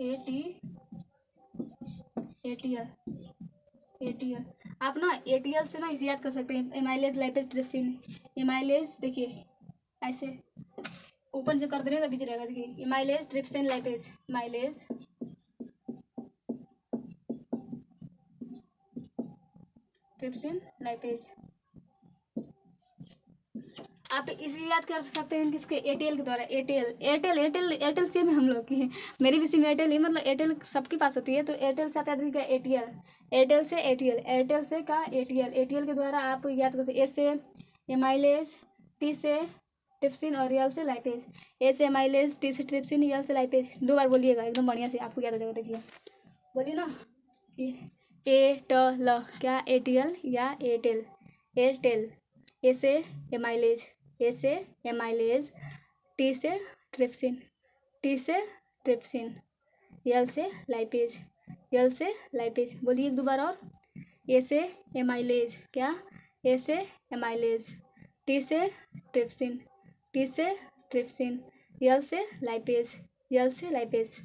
AT ATL, ATL. आप ना एटीएल से ना इसे याद कर सकते हैं, एमाइलेज लाइपेज ट्रिप्सिन। एमाइलेज देखिए ऐसे ऊपर से कर देंगे तो बीच रहेगा। देखिए amylase trypsin lipase, mileage trypsin lipase. आप इसे याद कर सकते हैं किसके, एटीएल के द्वारा। ATL, Airtel, Airtel, Airtel SIM है हम लोग की, मेरी भी सिम एयरटेल है, मतलब एयरटेल सबके पास होती है। तो एयरटेल से आप याद रखिएगा एटीएल, एयरटेल से एटीएल, एयरटेल से का एटीएल, एटीएल के द्वारा आप याद कर सकते, ए से एमाइलेज, टी से ट्रिप्सिन और यल से लाइपेज। ए से एमाइलेज, टी से ट्रिप्सिन, यल से लाइपेज। 2 बार बोलिएगा एकदम बढ़िया से, आपको याद हो जाएगा। देखिए बोलिए ना कि ए ट ल, क्या एटीएल या एयरटेल, एयरटेल। ए से एमाइलेज, ए से एमाइलेज, टी से ट्रिप्सिन, टी से ट्रिप्सिन, यल से लाइपेज, यल से लाइपेज। बोलिए 2 बार और। ए से एमाइलेज, क्या ए से एमाइलेज, टी से ट्रिप्सिन, टी से ट्रिप्सिन, यल से लाइपेज, यल से लाइपेज।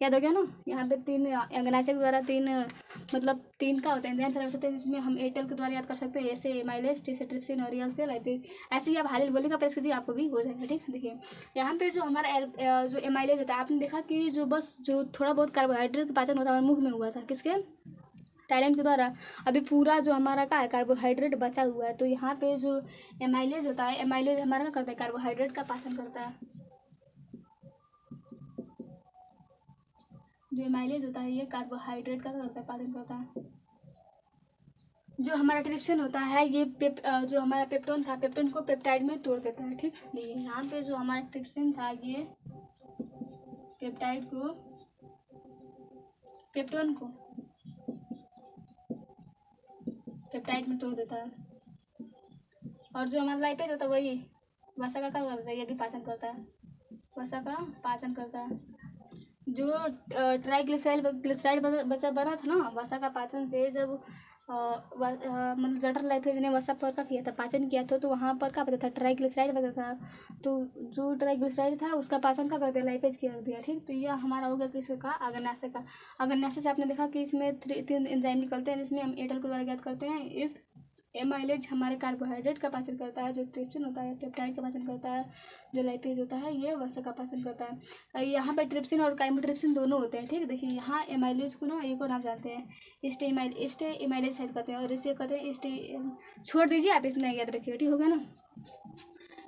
याद हो गया ना। यहाँ पे 3 अंगनाचे के द्वारा 3 मतलब 3 का होता है ध्यान से रख सकते हैं, जिसमें हम एयरटेल के द्वारा याद कर सकते हैं। ए से एमाइलेज, टी से ट्रिप्सिन और यल से लाइपेज। ऐसे ही आप हाल बोलेगा प्रेस कीजिए, आपको भी हो जाएगा। ठीक, देखिए यहाँ पे जो हमारा जो एमाइलेज होता है, आपने देखा कि जो बस जो थोड़ा बहुत कार्बोहाइड्रेट का पाचन होता है मुख में हुआ था, किसके, थायराइड के द्वारा। अभी पूरा जो हमारा का है कार्बोहाइड्रेट बचा हुआ है। तो यहाँ पे जो एमाइलेज होता है, एमाइलेज हमारा क्या करता है, कार्बोहाइड्रेट का पाचन करता है। जो एमाइलेज होता है ये कार्बोहाइड्रेट का करता है, पाचन करता है। जो हमारा ट्रिप्सिन होता है ये जो हमारा पेप्टोन था, पेप्टोन को पेप्टाइड में तोड़ देता है। ठीक, देखिए यहाँ पे जो हमारा ट्रिप्सिन था ये पेप्टाइड को, पेप्टोन को पेप्टाइड में तोड़ देता है। और जो हमारा लाइपेज होता है वही वसा का क्या करता है, ये भी पाचन करता है, वसा का पाचन करता है। जो ट्राइग्लिसराइड बचा बना था ना वसा का पाचन से, जब मतलब जठर लाइपेज ने वसा पर का किया था, पाचन किया था, तो वहाँ पर क्या बचा था, ट्राइग्लिसराइड बचा था। तो जो ट्राइग्लिसराइड था उसका पाचन का करते लाइपेज कर दिया। ठीक, तो यह हमारा हो गया किसका, अग्न्याशय का। अग्न्याशय से आपने देखा कि इसमें 3 एंजाइम निकलते हैं, जिसमें हम एयरटेल के द्वारा याद करते हैं। इस एमाइलेज हमारे कार्बोहाइड्रेट का पाचन करता है, जो ट्रिप्सिन होता है पेप्टाइड का पाचन करता है, जो लाइपेज होता है ये वसा का पाचन करता है। यहाँ पे ट्रिप्सिन और काइमोट्रिप्सिन दोनों होते हैं। ठीक, देखिए यहाँ एमाइलेज को ना एक और नाम जानते हैं, स्टे एमाइलेज शायद कहते हैं, और इसे कहते हैं छोड़ दीजिए, आप इतना याद रखिएगा। ठीक हो गया ना।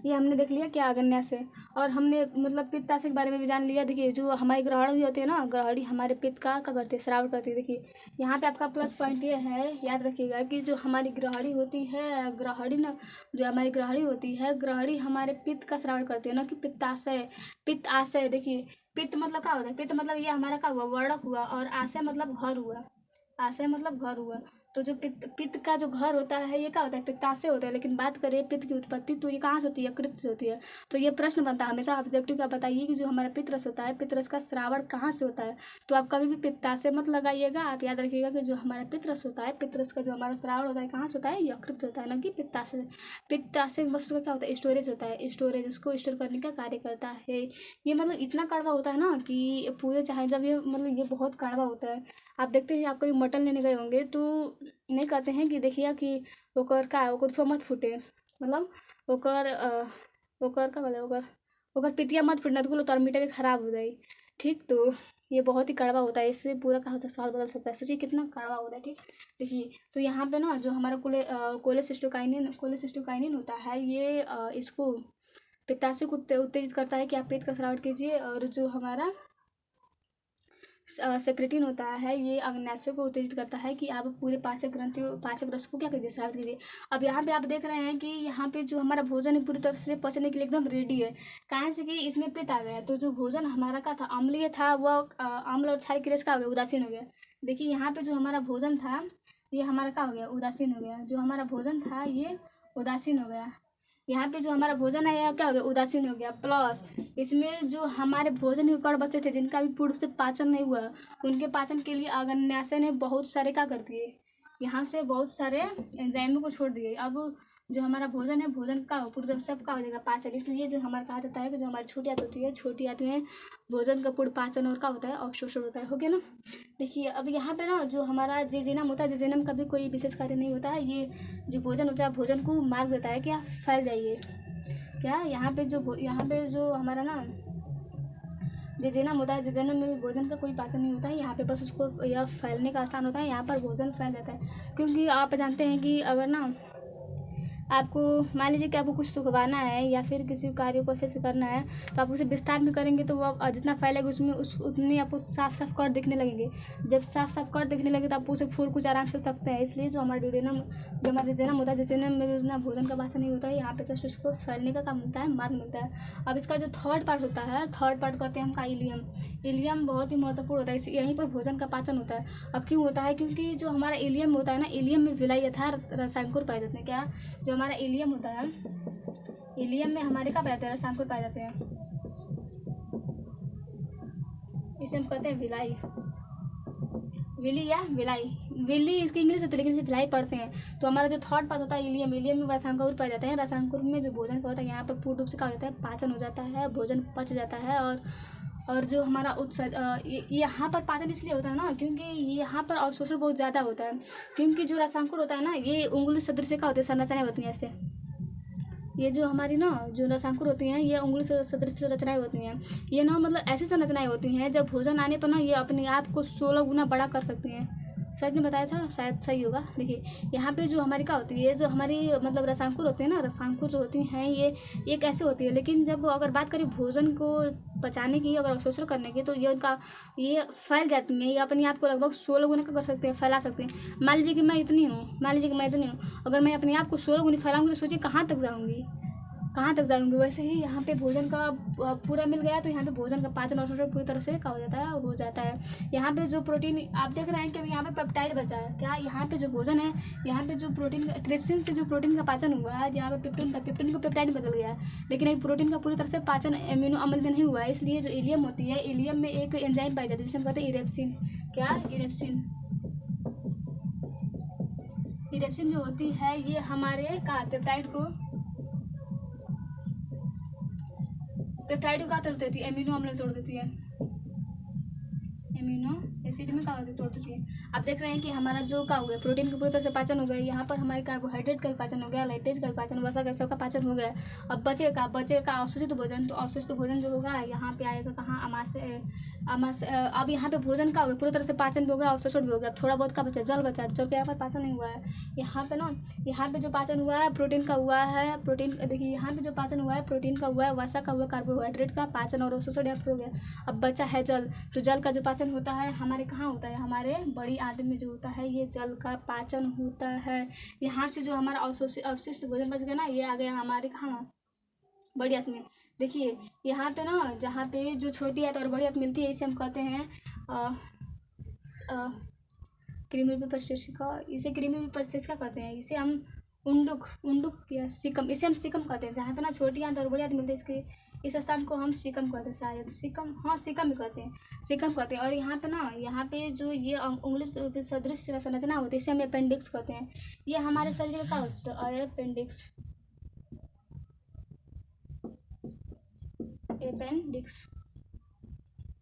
ये हमने देख लिया क्या अग्न्याशय से, और हमने मतलब पित्ताशय के बारे में भी जान लिया। देखिए जो हमारी ग्रहणी होती है ना, ग्रहणी हमारे पित्त का क्या करती है, श्रावण करती है। देखिए यहाँ पे आपका प्लस पॉइंट ये है, याद रखिएगा कि जो हमारी ग्रहणी होती है, ग्रहणी ना, जो हमारी ग्रहणी होती है, ग्रहणी हमारे पित्त का श्रावण करती है ना, कि पित्ताशय, पित्ताशय। देखिए पित्त मतलब क्या होता है, पित्त मतलब ये हमारा क्या हुआ, वर्णक हुआ, और आशय मतलब घर हुआ, आशय मतलब घर हुआ। तो जो पित्त का जो घर होता है ये क्या होता है, पित्ताशय होता है। लेकिन बात करें पित्त की उत्पत्ति, तो ये कहाँ से होती है, कृत से होती है। तो ये प्रश्न बनता है हमेशा ऑब्जेक्टिव का, बताइए कि जो हमारा पित्तरस होता है, पित्तरस का श्रावण कहाँ से होता है। तो आप कभी भी पित्ताशय मत लगाइएगा, आप याद रखिएगा कि जो हमारा पित्तरस होता है, पित्तरस का जो हमारा श्रावण होता है कहाँ से होता है, यकृत से होता है, ना कि पित्ताशय। पित्ताशय वस्तु का क्या होता है, स्टोरेज होता है, स्टोरेज, उसको स्टोर करने का कार्य करता है। ये मतलब इतना कड़वा होता है ना कि पूरे चाहे जब ये मतलब ये बहुत कड़वा होता है। आप देखते हैं, आप कभी मटन लेने गए होंगे तो नहीं कहते हैं कि देखिए कि ओकर का ओकर मत फूटे, मतलब ओकर ओकर का बोले ओकर पितिया मत फूटना, तो तर मीठा भी खराब हो जाए। ठीक, तो ये बहुत ही कड़वा होता है, इससे पूरा का होता है स्वाद बदल सकता है। सोचिए कितना कड़वा होता है। ठीक, देखिए तो यहाँ पे ना जो हमारा कोलेसिस्टोकाइनिन होता है, ये इसको पित्ताशय को उत्तेजित करता है कि आप पित्त का श्रावण कीजिए। और जो हमारा सेक्रेटिन होता है ये अग्न्याशय को उत्तेजित करता है कि आप पूरे पाचक रस को क्या कीजिए, श्रावित कीजिए। अब यहाँ पे आप देख रहे हैं कि यहाँ पे जो हमारा भोजन है पूरी तरह से पचने के लिए एकदम रेडी है, कहाँ से कि इसमें पित्त आ गया। तो जो भोजन हमारा का था अम्लीय था, वह अम्ल और क्षारीय क्रिया का हो गया, उदासीन हो गया। देखिए यहाँ पे जो हमारा भोजन था ये हमारा क्या हो गया, उदासीन हो गया। जो हमारा भोजन था ये उदासीन हो गया। यहाँ पे जो हमारा भोजन है यह क्या हो गया, उदासीन हो गया। प्लस इसमें जो हमारे भोजन के कण बचे थे, जिनका भी पूर्व से पाचन नहीं हुआ, उनके पाचन के लिए अग्न्याशय ने बहुत सारे क्या कर दिए, यहाँ से बहुत सारे एंजाइमों को छोड़ दिए। अब जो हमारा भोजन है, भोजन का पूर्ण सब का हो जाएगा पाचन। इसलिए जो हमारा कहा जाता है कि जो हमारी छोटी आंत होती है, छोटी आंत में भोजन का पूर्ण पाचन और क्या होता है, अवशोषण होता है। हो गया ना। देखिए अब यहाँ पे ना जो हमारा जेजेनम होता है, जेजेनम का भी कोई विशेष कार्य नहीं होता है। ये जो भोजन होता है भोजन को मार्ग देता है कि आप फैल जाइए। क्या यहाँ पे जो हमारा ना जेजेनम होता है, जेजेनम में भी भोजन का कोई पाचन नहीं होता है। यहाँ पे बस उसको यह फैलने का स्थान होता है, यहाँ पर भोजन फैल जाता है। क्योंकि आप जानते हैं कि अगर ना आपको मान लीजिए कि आपको कुछ सुखवाना है या फिर किसी कार्य को अच्छे से करना है, तो आप उसे विस्तार में करेंगे तो वो जितना फैलेगा उसमें उतने आपको साफ साफ कट दिखने लगेंगे। जब साफ साफ कट दिखने लगे तो आप उसे फूल कुछ आराम से सकते हैं। इसलिए जो हमारा ड्यूडेनम, जो हमारा जेजुनम होता है, जेजुनम में भी उतना भोजन का पाचन नहीं होता है। यहाँ पे जस्ट उसको फैलने का काम मिलता है, मार्ग मिलता है। अब इसका जो थर्ड पार्ट होता है, थर्ड पार्ट कहते हैं हमका इलियम। इलियम बहुत ही महत्वपूर्ण होता है, इस यहीं पर भोजन का पाचन होता है। अब क्यों होता है? क्योंकि जो हमारा इलियम होता है ना, इलियम में विलाई यथार्थ रसायनकुर पाए जाते हैं। क्या? जो हमारा इलियम होता है, इलियम में हमारे क्या पाए जाते हैं? रसायनकुर पाए जाते हैं। इसे हम कहते हैं विलाई, विली या विलाई। विली इसकी इंग्लिश होती है लेकिन इसे विलाई पढ़ते हैं। तो हमारा जो थर्ड पार्ट होता है इलियम, इलियम में रसायनकुर पाए जाते हैं। रसायनकुर में जो भोजन का होता है यहाँ पर पूर्ण रूप से क्या हो जाता है? पाचन हो जाता है, भोजन पच जाता है। और जो हमारा उत्सर्ज यहाँ पर पाचन इसलिए होता है ना, क्योंकि यहाँ पर अवशोषण बहुत ज़्यादा होता है। क्योंकि जो रसायनकुर होता है ना, ये उंगली सदृश का होते हैं, संरचनाएं होती हैं ऐसे। ये जो हमारी ना जो रसायनकुर होती हैं, ये उंगली सदृश संरचनाएं होती हैं। ये ना मतलब ऐसी संरचनाएं होती हैं, जब भोजन आने पर ना ये अपने आप को 16 गुना बड़ा कर सकती हैं। सर ने बताया था, शायद सही होगा। देखिए यहाँ पे जो हमारी क्या होती है, जो हमारी मतलब रसायनकुर होते हैं ना, रसायनकुर जो होती हैं ये एक ऐसे होती है। लेकिन जब अगर बात करें भोजन को पचाने की, अगर अवशोषण करने की, तो ये उनका ये फैल जाती हैं। ये अपने आप को लगभग 16 गुना का कर सकते हैं, फैला सकते हैं। मान लीजिए कि मैं इतनी हूँ, मान लीजिए कि मैं इतनी हूँ, अगर मैं अपने आप को 16 गुनी फैलाऊंगी तो सोचिए कहाँ तक जाऊँगी, कहाँ तक जाऊँगी। वैसे ही यहाँ पे भोजन का पूरा मिल गया, तो यहाँ पे भोजन का पाचन और शोषण पूरी तरह से क्या हो जाता है? हो जाता है। यहाँ पे जो प्रोटीन आप देख रहे हैं कि यहाँ पे पेप्टाइड बचा है। क्या? यहाँ पे जो भोजन है, यहाँ पे जो प्रोटीन ट्रिप्सिन से जो प्रोटीन का पाचन हुआ है, जहाँ पे पेप्टिन को पेप्टाइड बदल गया है। लेकिन एक प्रोटीन का पूरी तरह से पाचन एमिनो अम्ल में नहीं हुआ है। इसलिए जो इलियम होती है, इलियम में एक एंजाइम पाई जाती है जिसे हम कहते हैं इरेप्सिन। क्या? इरेप्सिन। इरेप्सिन जो होती है ये हमारे का पेप्टाइड को क्या तोड़ देती है? एमिनो अम्ल तोड़ देती है, एमिनो एसिड में क्या तोड़ देती है। आप देख रहे हैं कि हमारा जो का हो गया, प्रोटीन का पूरी तरह से पाचन हो गया। यहाँ पर हमारे कार्बोहाइड्रेट का पाचन हो गया, लाइपेज का पाचन हो गया, सबका पाचन हो गया। अब बचेगा अवशोषित भोजन। तो अवशोषित भोजन जो होगा यहाँ पे आएगा कहाँ? अब यहाँ पे भोजन का हो गया, पूरी तरह से पाचन भी हो गया, अवशोषण भी हो गया। अब थोड़ा बहुत का बचा? जल बचा। जल के यहाँ पर पाचन नहीं हुआ है। यहाँ पे ना, यहाँ पे जो पाचन हुआ है प्रोटीन का हुआ है। प्रोटीन देखिए यहाँ पे जो पाचन हुआ है प्रोटीन का हुआ है, वसा का हुआ, कार्बोहाइड्रेट का पाचन और अवशोषण यहाँ पर हो गया। अब बचा है जल। तो जल का जो पाचन होता है हमारे कहाँ होता है? हमारे बड़ी आंत में जो होता है ये जल का पाचन होता है। यहाँ से जो हमारा अवशिष्ट भोजन बच गया ना, ये आ गया हमारे कहाँ? बड़ी आंत में। देखिए यहाँ पे ना, जहाँ पे जो छोटी आंत और बड़ी आंत मिलती है, इसे हम कहते हैं क्रीमी परिशिष्टिका। इसे क्रीमी परिशिष्टिका कहते हैं। इसे हम उंडुक उंडुक या सिकम, इसे हम सिकम कहते हैं। जहाँ पे ना छोटी आंत और बड़ी आंत मिलती है, इसके इस स्थान को हम सिकम कहते हैं, शायद सिकम, हाँ सिकम भी कहते हैं, सिकम कहते हैं। और यहाँ पे ना, यहाँ पे जो ये उंगली सदृश संरचना होती है इसे हम अपेंडिक्स कहते हैं। ये हमारे शरीर का होता है अपेंडिक्स, अपेंडिक्स,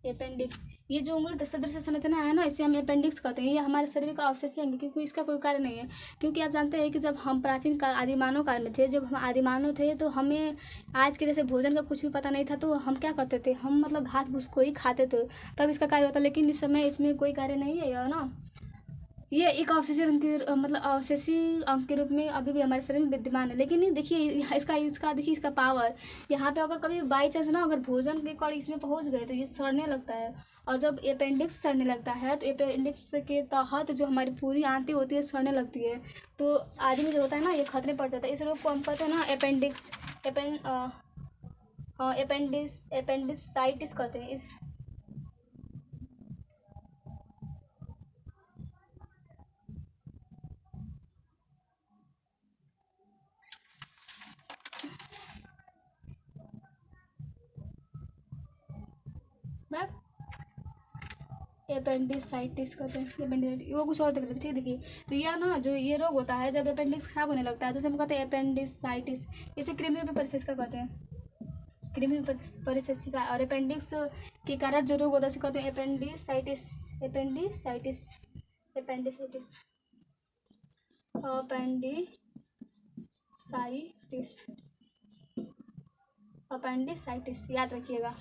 अपेंडिक्स। ये जो उंगली सदृश संरचना है ना, इसे हम अपेंडिक्स कहते हैं। ये हमारे शरीर का अवशेषी अंग, क्योंकि इसका कोई कार्य नहीं है। क्योंकि आप जानते हैं कि जब हम प्राचीन काल आदिमानव काल में थे, जब हम आदिमानव थे, तो हमें आज के जैसे भोजन का कुछ भी पता नहीं था। तो हम क्या करते थे? हम मतलब घास फूस को ही खाते थे, तब इसका कार्य होता। लेकिन इस समय इसमें कोई कार्य नहीं है ना। ये एक अवशेषी अंग के मतलब अवशेषी अंग के रूप में अभी भी हमारे शरीर में विद्यमान है। लेकिन देखिए इसका देखिए इसका पावर। यहाँ पे अगर कभी बाई चांस ना, अगर भोजन के कण इसमें पहुँच गए तो ये सड़ने लगता है। और जब अपेंडिक्स सड़ने लगता है तो अपेंडिक्स के तहत जो हमारी पूरी आंतें होती है सड़ने लगती है। तो आदमी जो होता है ना, ये खतरे पड़ जाता है। इस रोग को हम कहते हैं ना अपेंडिक्स, अपेंडिसाइटिस कहते हैं इस। अपेंडिसाइटिस कहते हैं, अपेंडिसाइटिस वो कुछ और दिख रहा है। ठीक देखिए, तो यह ना जो ये रोग होता है जब अपेंडिक्स खराब होने लगता है तो उसे हम कहते हैं अपेंडिसाइटिस। इसे क्रीमी परिशिष्टिका कहते हैं, क्रीमी परिशिष्टिका। और अपेंडिक्स के कारण जो रोग होता है उसे कहते हैं appendicitis, appendicitis, appendicitis, appendicitis, appendicitis याद रखिएगा,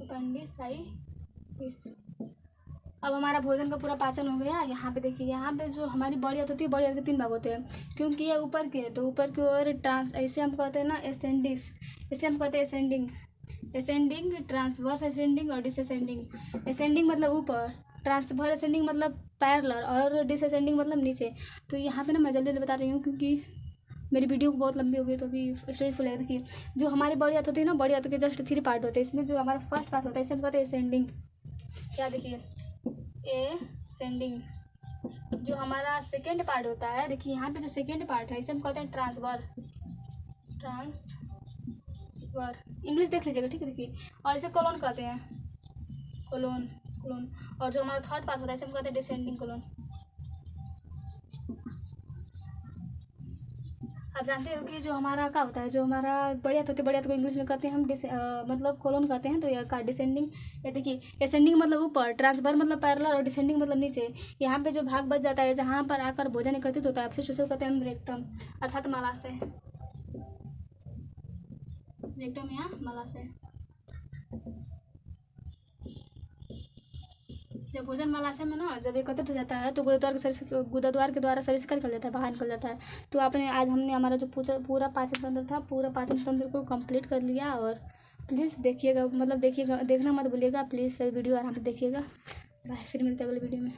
अपेंडिसाइटिस। अब हमारा भोजन का पूरा पाचन हो गया। यहाँ पे देखिए, यहाँ पे जो हमारी बॉडी होती है, बॉडी के 3 भाग होते हैं, क्योंकि ये ऊपर की है तो ऊपर की ओर ट्रांस, ऐसे हम कहते हैं ना असेंडिंग, इसे हम कहते हैं असेंडिंग, असेंडिंग, ट्रांसवर्स असेंडिंग और डिसअसेंडिंग। असेंडिंग मतलब ऊपर, ट्रांसवर्स असेंडिंग मतलब पैरेलल, और डिसअसेंडिंग मतलब नीचे। तो यहाँ पे ना मैं जल्दी जल्दी बता रही हूँ क्योंकि मेरी वीडियो बहुत लंबी हो गई, तो अभी स्टोरी फुल है। देखिए, जो हमारी बॉडी हाथ होती है ना, बॉडी हाथ के जस्ट 3 पार्ट होते हैं। इसमें जो हमारा फर्स्ट पार्ट होता है इसे हम कहते हैं असेंडिंग। क्या देखिए, असेंडिंग। जो हमारा सेकेंड पार्ट होता है, देखिए यहाँ पे जो सेकेंड पार्ट है इसे हम कहते हैं ट्रांसवर्स, ट्रांसवर, इंग्लिश देख लीजिएगा, ठीक है। देखिए, और इसे कोलोन कहते हैं, कोलोन, कोलोन। और जो हमारा थर्ड पार्ट होता है इसे हम कहते हैं डिसेंडिंग कोलोन। आप जानते हो कि जो हमारा क्या होता है, जो हमारा बड़ी हाथ होती है, बड़ी हाथ को इंग्लिश में कहते हैं हम मतलब कोलोन कहते हैं। तो यह का डिसेंडिंग, ये देखिए असेंडिंग मतलब ऊपर, ट्रांसफर मतलब पैरेलल, और डिसेंडिंग मतलब नीचे। यहाँ पे जो भाग बच जाता है, जहाँ पर आकर भोजन एकत्रित होता है, आपसे कहते हैं हम रेक्टम, अर्थात मलाशय, रेक्टम या मलाशय। जब भोजन मलाशय में ना जब एकत्रित हो जाता है तो गुदाद्वार के द्वारा शरीर से निकल जाता है, बाहर निकल जाता है। तो आपने आज हमने हमारा जो पूरा पाचन तंत्र था, पूरा पाचन तंत्र को कंप्लीट कर लिया। और प्लीज़ देखिएगा, मतलब देखिएगा, देखना मत भूलिएगा प्लीज़, वीडियो आराम से देखिएगा। बाय, फिर मिलते हैं अगले वीडियो में।